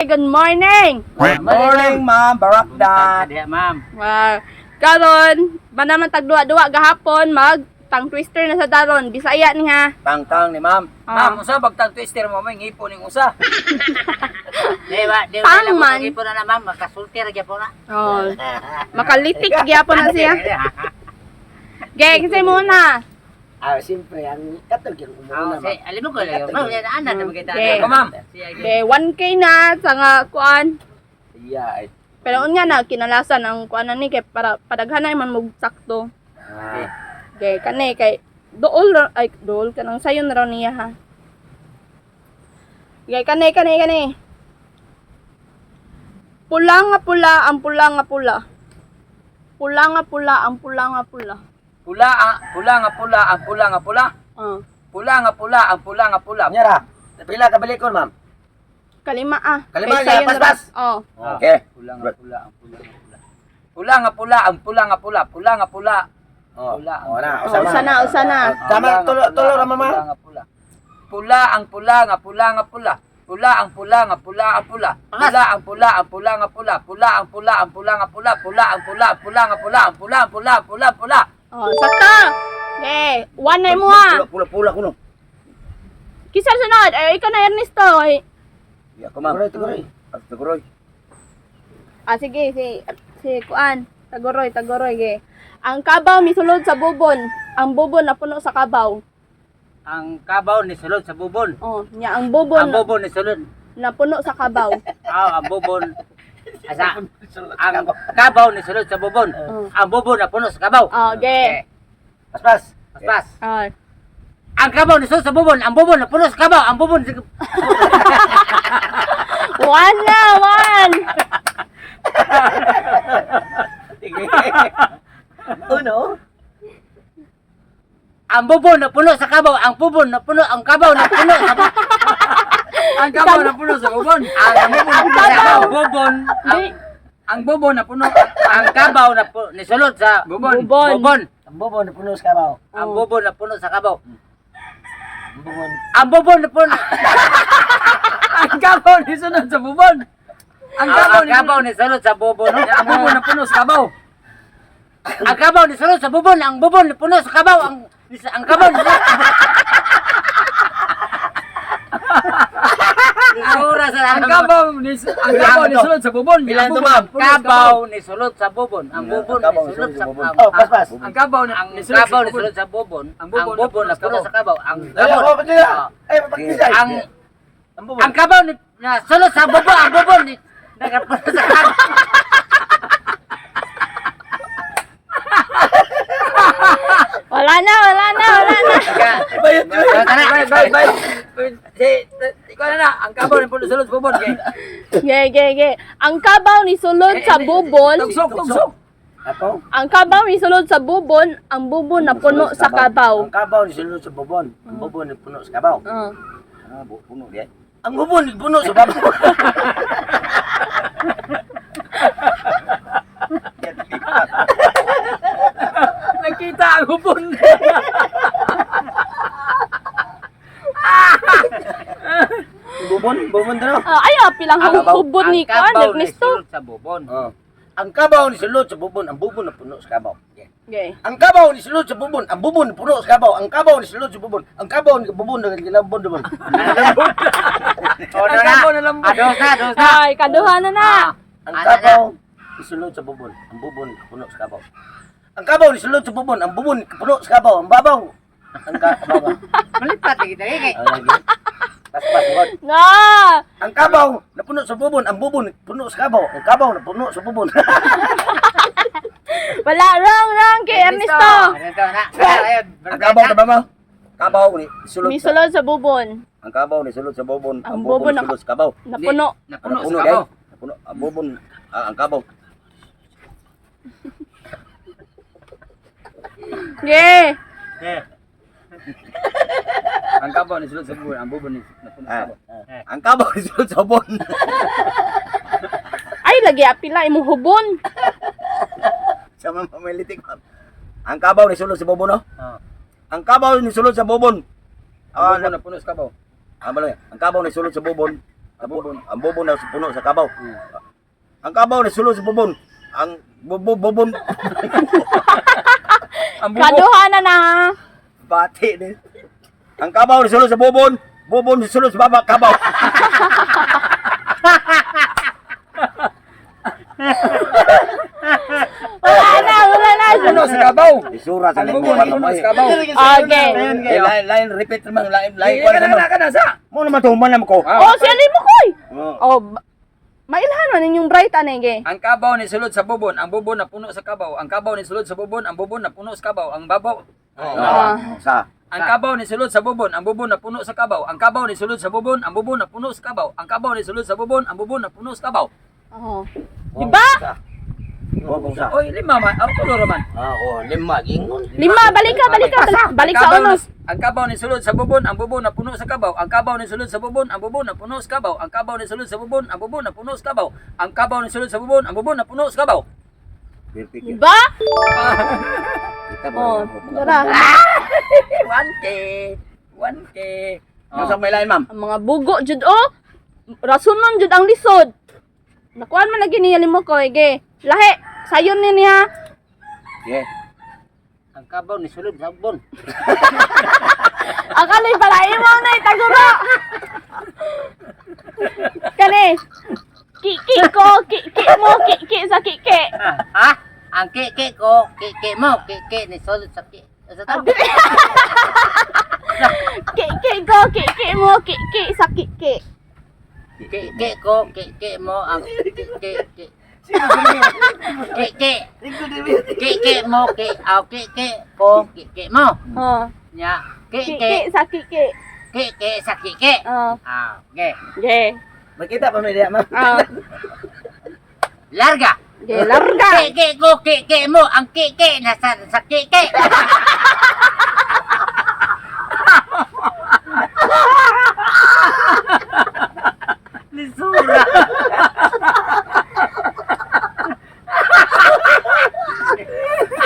Good morning! Good morning, ma'am. Barakdat. Diya, ma'am. Karon, ba naman tagduwa-duwa gahapon mag tang twister na sa daron. Bisaya ni ha. Tangtang ni ma'am. Ah. Ma'am, usa bagtang twister mo may ngipon ning usa. Di ba? Di Pang ba? man. Lagi po na ma'am. Makasultir kaya po na. Oh. Makalitik gyapon na siya. Gay, kasi muna. Siyempre, ang katog yung Oh, umuna. alam mo ko lang. Ma'am, yan ana na magkita. Okay. Ako, ma'am. Gay, 1K na sa nga kuan. Yeah. Pero unya na kinalasan ang kuan na ni kay para padaghanay man mog sakto. Gay, kani kay dool ka nang sayon raw niya ha. Gay, kani. Pula nga pula ang pula nga pula. Pula nga pula ang pula nga pula. Pula nga pula, ang pula nga pula. Pula nga pula, ang pula nga pula. Nyara, pila ka balikon, ma'am? Kalima ah. Kalima Kay niya, sayon pas-pas. ra. Oh. Okay. Pula nga pula, ang pula nga pula. Pula nga pula, ang pula nga pula. Pula nga pula. Oh, Pula. na. Usa na. Tama, tulo ra, mama. Pula nga pula. Pula ang pula nga pula nga pula. Pula ang pula nga pula ang pula. Pula ang pula ang pula nga pula. Pula ang pula ang pula nga pula. Pula ang pula pula nga pula. Ang pula ang pula pula pula. Oh, sakto. Gay, one na mo ah. Pula kuno. Kisa sunod. Ay ikaw na Ernesto. Ay. Ako ma'am. Tuguroy. Sige, si kuan. Tagoroy ge. Ang kabaw misulod sa bubon. Ang bubon na puno sa kabaw. Ang kabaw ni sulod sa bubon. Oh, nya ang bubon, Ang bubon ni sulod. na puno sa kabaw. Ang bubon. Asa, ang kabaw ni sulod sa bubon. Ang bubon na puno sa kabaw. Oh, ge. Pas. Pas. Oh. Ang kabaw ni sulod sa bubon. Ang bubon na puno sa kabaw. Ang bubon One na, one. Uno. ang bubon na puno sa kabaw. Ang bubon na puno. Ang kabaw na puno sa Ang kabaw na puno sa bubon. ang bubon. Di, Ang bubon na puno. Ang kabaw na ni sulod sa Bubon. bubon. Ang bubon na puno sa kabaw. Ang bubon na puno sa kabaw. Ang bubon. Ang bubon na puno. Ang kabaw ni sunod sa bubon. Ang kabaw ni kabaw ni sulod sa bubon. Ang bubon na puno sa kabaw. Ang kabaw ni sulod sa bubon. Ang bubon na puno sa kabaw. Ang kabaw ni sulod. Isura sa Ang kabaw ni sunod sa bubon. Bilang Ang to bubon ma'am. na puno sa Kabaw ni sulod sa bubon. Ang bubon Kabaw ni ni sulod sulod sa sa bubon. ang- Oh, pas. Ang kabaw Ang ni sunod kabaw sa ni bubon. sulod sa bubon. Ang Ang bubon bubon na na puno sa kabaw. Ang Ang ang ang kabaw ni na sulod sa bubon. Ang bubon ni nagapuno sa kabaw. wala na. Ikaw na. Ang kabaw ni puno sunod sa bubon. Ge. Ang kabaw ni sulod sa bubon. Tugsok. Ako? Ang kabaw ni sulod sa bubon. Ang bubon na puno sa kabaw. Ang kabaw ni sulod sa bubon. Ang bubon ni puno sa kabaw. Puno diyan. Ang bubon ni puno sa kabaw. Nakita ang bubon. Bubon daw. Pilang hubod ni Ang kuan kabaw ni Ernesto. sulod sa bubon. Ang kabaw ni sulod sa bubon, ang bubon na puno sa kabaw. Ge. Ang kabaw ni sulod sa bubon, ang bubon na puno sa kabaw. Ang kabaw ni sulod sa bubon, ang kabaw ni bubon na kilabon doon. Ang kabaw na lambot. Dos na. Ay, kaduha na. Ang kabaw ni sulod sa bubon, ang bubon puno sa kabaw. Ang kabaw ni sulod sa bubon, ang bubon puno sa kabaw. Ang babaw. Ang kabaw. Malipat lagi tayo kay. Pas God. Nga. Ang kabaw na puno sa bubon, ang bubon puno sa kabaw. Ang kabaw na puno sa bubon. Wala wrong kay Ernesto. Ito na. Ayun. Ang kabaw na ba mo? Kabaw ni sulod. Misulod sa bubon. Ang kabaw ni sulod sa bubon, Ang ang bubon bubon na- sulod sa kabaw. Napuno. Napuno Puno sa din. kabaw. Napuno ang bubon, ang kabaw. Ge. Ang kabaw ni sulod sa bubon. Ang bubon ni napuno sa kabaw. Ang kabaw ni sulod sa bubon. Ay, lagi apila imong hubon. Sa mga pamilitik. Ang kabaw ni sulod sa bubon, no? Ah. Ang kabaw ni sulod sa bubon. Ang bubon na puno sa kabaw. Balo. Ang kabaw ni sulod sa bubon. Ang bubon na puno sa kabaw. Ang kabaw ni sulod sa bubon. Ang bubon Ang bubo. Kaduhanan na. bati ni. Ang kabaw ni sulod sa bubon. Bubon ni sulod sa baba kabaw. Wala na. Puno sa kabaw. Isura sa Ang linggo bubo puno sa kabaw. Okay. Lain repeat naman lain Ka na sa. Mo naman tuman naman ko. Oh, si Alin mo koy. Oh. Oh, mailhan man ninyong bright anege. Ang kabaw ni sulod sa bubon, ang bubon na puno sa kabaw. Ang kabaw ni sulod sa bubon, ang bubon na puno sa kabaw. Ang babaw. Sa Ang kabaw ni sulod sa bubon, ang bubon na puno sa kabaw. Ang kabaw ni sulod sa bubon, ang bubon na puno sa kabaw. Ang kabaw ni sulod sa bubon, ang bubon na puno sa kabaw. Oh. Diba? sa. Oy, lima man. Ang tulo raman. Lima gingon. Lima, balik sa uno. Ang kabaw ni sulod sa bubon, ang bubon na puno sa kabaw. Ang kabaw ni sulod sa bubon, ang bubon na puno sa kabaw. Ang kabaw ni sulod sa bubon, ang bubon na puno sa kabaw. Ang kabaw ni sulod sa bubon, ang bubon na puno sa kabaw. Diba? Oh, tara. 1K. 1K. Ano sa may lain, ma'am? Ang mga bugo jud oh. Rasunon jud ang lisod. Nakuan man lagi niya limo ko ge. Lahi, sayon ni niya. Yeah. Ang kabaw ni sulod sa bubon. Akali pala imo na itaguro. Kani. Ki ko, ki mo, ki sa ki. Ha? Ang ke ko, ke mo, ke ni sulod sa ki. Sa tao. Ki ko, ki mo, ki sa ki. Ke ko, ke mo, ang ke. Ke mo, ke ko, ke mo. Oh. Nya, Ki sa ki. ke sa ke. Oh. Ge. Ge. Makita pa may diya, ma'am. Oh. Larga. Ge larga. Ke ko, ke mo, ang ke nasa sa ke. Lisura.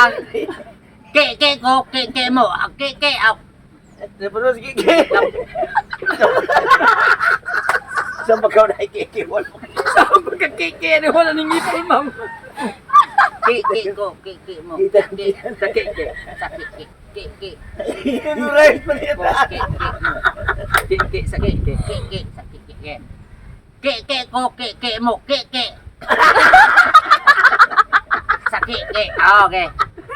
Ang ke ko, ke mo, ang ke ang Napuno si Kiki. Saan ba ka na Kiki? Saan ba kakike? Wala nang ngipon, ma'am. ke ko, ke mo, Kita ke Sa kike. sa ke. Right pa niya. Kike sa kike. Ke ko, ke mo, ke. Sakit, okay.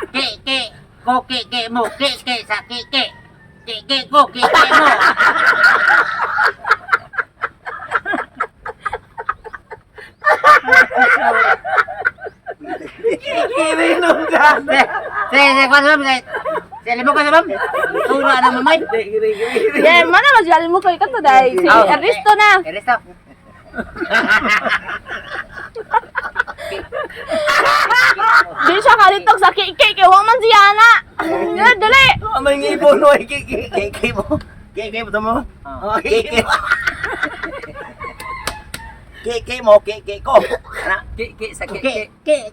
Ke ko, ke mo, ke sakit, ke ko, ke mo. Kirinom ka. Sige, kwasa ba? Sige, mo ka sa bam. Tura na mamay. Ge, mana mas gali mo koy kato dai. Si Oh. Aristo na. Eristo. Di siya kalitok sa ki kay wa man siya na. Dali. May ngipon mo Kiki mo. Kiki mo mo. Kiki. Kiki mo, Kiki ko. Kike sa kike. Kiki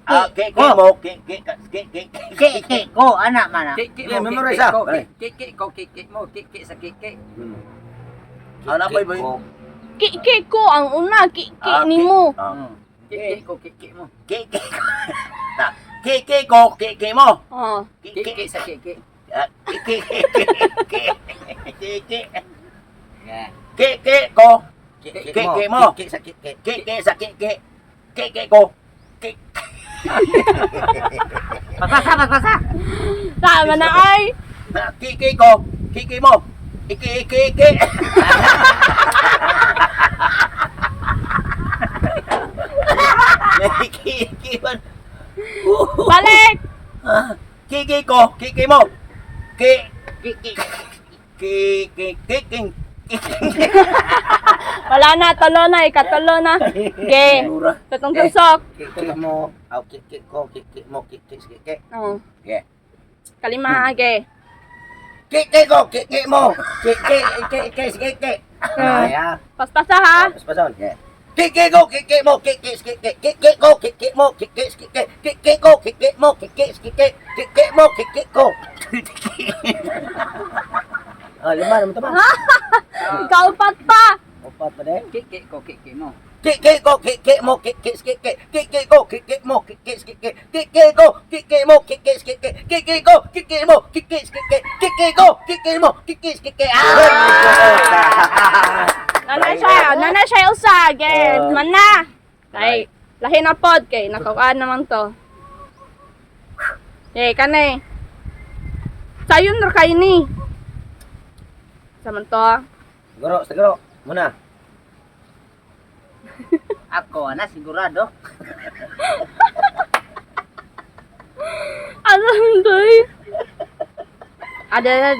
mo, Kiki. Ko, anak mana. Kike Yeah, mo, memorize kike ah. ko. Ay. Kike ko, kike mo, kike sa kike. Ano ba ba? Ki ko ang una ki nimo. Kike ko, kike mo. Kiki. Kiki ko, Kiki mo. Oh. Kike sa kike. Kiki. Kiki ko. Kiki mo. Kiki sa Kiki. Kiki ko. Pagpasa. Tama na ay. Kiki ko. Kiki mo. Kiki. Kiki man. Balik. Kiki ko. Kiki mo. Kiki. Kiki. Wala na talo na ikatalo na. Ge. Tatong tusok. Kiki mo. Kiki ko. Kiki mo. Kiki. Oh. Yeah. Kalima ge. Kiki ko. Kiki mo. Kiki. Ayan. Paspasa ha. Pason. Yeah. Kiki ko, kiki mo, kiki ko, kiki mo, kiki ko, kiki mo, kiki mo, kiki ko. Lima naman ito ba? Ikaw pat pa. Opat pa din. Kiki ko, kiki mo. Kiki ko, kiki mo, kiki skiki. Kiki ko, kiki mo, kiki skiki. Kiki ko, kiki mo, kiki skiki. Kiki ko, kiki mo, kiki skiki. Kiki ko, kiki mo, kiki skiki. Nanay siya usa, gay. Man na. Kay, lahi na pod, kay, nakukaan naman to. Gay, kanay. Sayon na kayo ni. Saman to, Siguro. Muna. Ako ana sigurado. ano doy? Ada.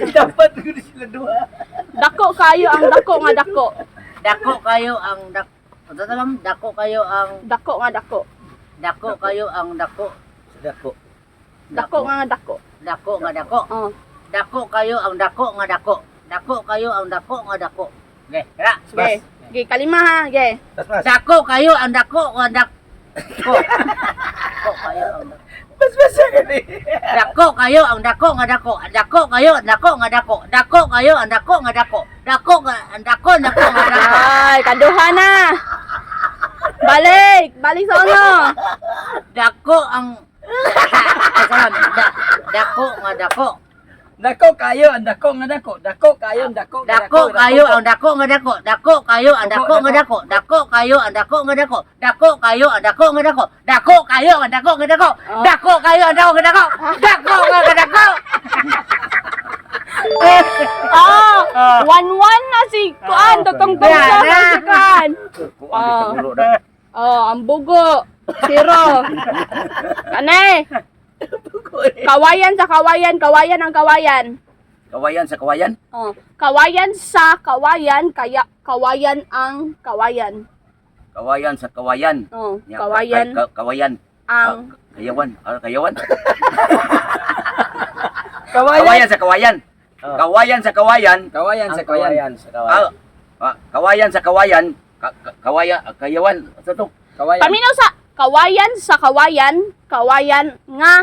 Dapat ko sila dua. Dako kayo ang dako nga dako. Dako kayo ang dako kayo ang Dako nga dako. dako kayo ang dako. Dako. Dako nga dako. Dako nga dako. Oh. Dako kayo ang dako nga dako. Dako kayo ang dako nga dako. Okay, tara. Gay. Gay, kalima ha, gay. Mas. Dako kayo ang dako nga dako. Dako kayo ang dako. Mas gani. Dako kayo ang dako nga dako. Dako kayo ang dako nga dako. Dako kayo ang dako nga dako. Dako ang dako nga dako. Ay, kaduha na. Balik sa uno. Dako ang dako nga dako. Dako kayo, ang dako nga dako. Dako kayo, ang dako. Dako kayo ang dako nga dako. Dako kayo ang dako nga dako. Dako kayo ang dako nga dako. Dako kayo ang dako nga dako. Dako kayo ang dako nga dako. Dako kayo ang dako nga dako. Dako nga dako. Ah, 1-1 na si Kuan, totong tungsa na si Kuan. Oh, ang bugo. Zero. Kanay. Kawayan sa kawayan, kawayan ang kawayan. Kawayan sa kawayan. Oh, kawayan sa kawayan, kaya kawayan ang kawayan. Kawayan sa kawayan. Oh, Ya, kawayan kawayan. ang Kayawan. Kayawan. Kawayan sa kawayan. Kawayan sa kawayan. Kawayan sa kawayan. Kawayan sa kawayan. Kayawan. Sa to? Kawayan. paminaw sa kawayan sa kawayan, kawayan nga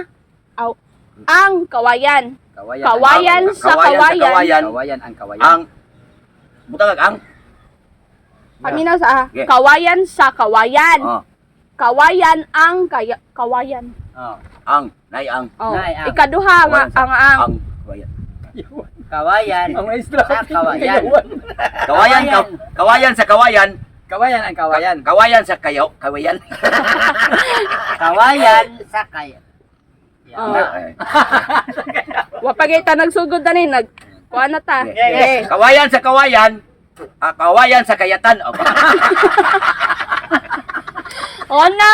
ang kawayan. Kawayan sa kawayan. Kawayan ang kawayan. Ang butang ang. Paminaw sa Okay. kawayan sa kawayan. Oh. Kawayan ang kawayan. Ang nay ang. Oh. Nay, ang. Ikaduha nga Kawayan sa- ang. Ang kawayan. Kawayan. Sa kawayan. Kawayan sa kawayan. Kawayan ang kawayan. Kawayan sa kawayan. Kawayan sa kawayan. Oh. Wa pagita nagsugod na ni kuan na ta. Yes. Kawayan sa kawayan. Kawayan sa kayatan. Oh no!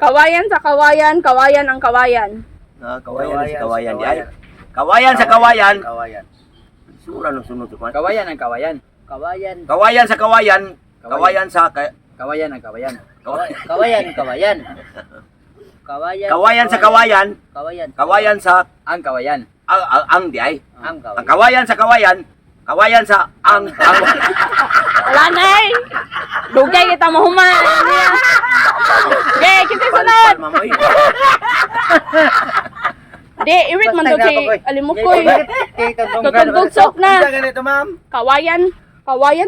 Kawayan sa kawayan, kawayan ang kawayan. Kawayan sa kawayan. Kawayan sa kawayan. Kawayan. Sura nung sunod ko. Kawayan ang kawayan. Kawayan. Kawayan sa kawayan. Kawayan sa Kawayan ang kawayan. Kawayan. Kawayan. Kawayan. Kawayan sa kawayan. Kawayan. Kawayan sa Ang kawayan. ang di ay. Ang kawayan. Ang kawayan sa kawayan. Kawayan sa ang. Wala na eh. Dugay kita mahuman. Okay, kita sunod. Di, iwit man to kay alimukoy. Tutugtog sok na. Isa ganito, ma'am. Kawayan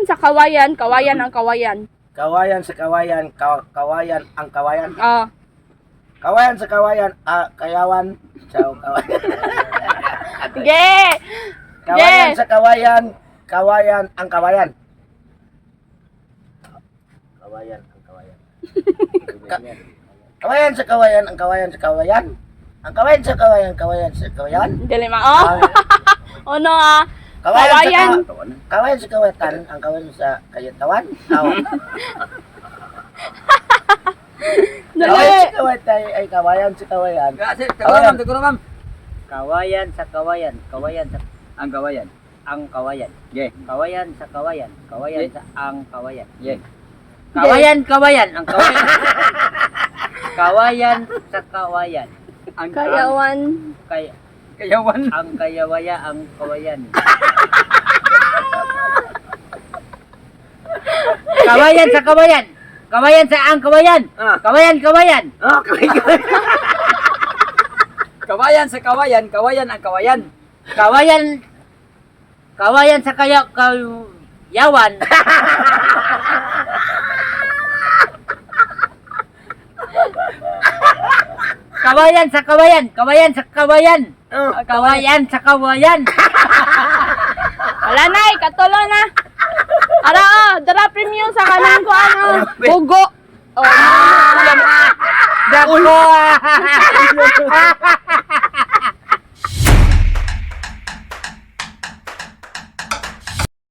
sa kawayan, kawayan ang kawayan. Kawayan sa kawayan, kawayan ang kawayan. Ah, Kawayan sa kawayan, kayawan sa kawayan. sige. Kawayan sa kawayan, kawayan ang kawayan. Kawayan ang kawayan. Kawayan sa kawayan, ang kawayan sa kawayan. Ang kawayan sa kawayan, kawayan sa kawayan. Dili ma. Oh. Ono ah. Kawayan. Kawayan sa kawatan, ang kawayan sa kayatawan. Kawayan Dali. sa kawatan ay kawayan sa kawayan. Teguro ma'am. Kawayan sa kawayan. Kawayan sa Ang kawayan. ang kawayan. Yeah. Kawayan sa kawayan. Kawayan sa ang kawayan. Yeah. Kawayan ang kawayan. Kawayan sa kawayan. Ang Kayawan. kayawan. Ang kayawaya ang kawayan. Kawayan sa kawayan. Kawayan sa ang kawayan. Ah. Kawayan, kawayan. Ah, kaway. Kawayan sa kawayan, kawayan ang kawayan. Kawayan. Kawayan sa kayawan. Kawayan sa kawayan. Kawayan sa kawayan. Ah. Kawayan sa kawayan. Wala na, katulo na. Ara, dara premium sa kanang ko ano. Bugo. Oh, Dako.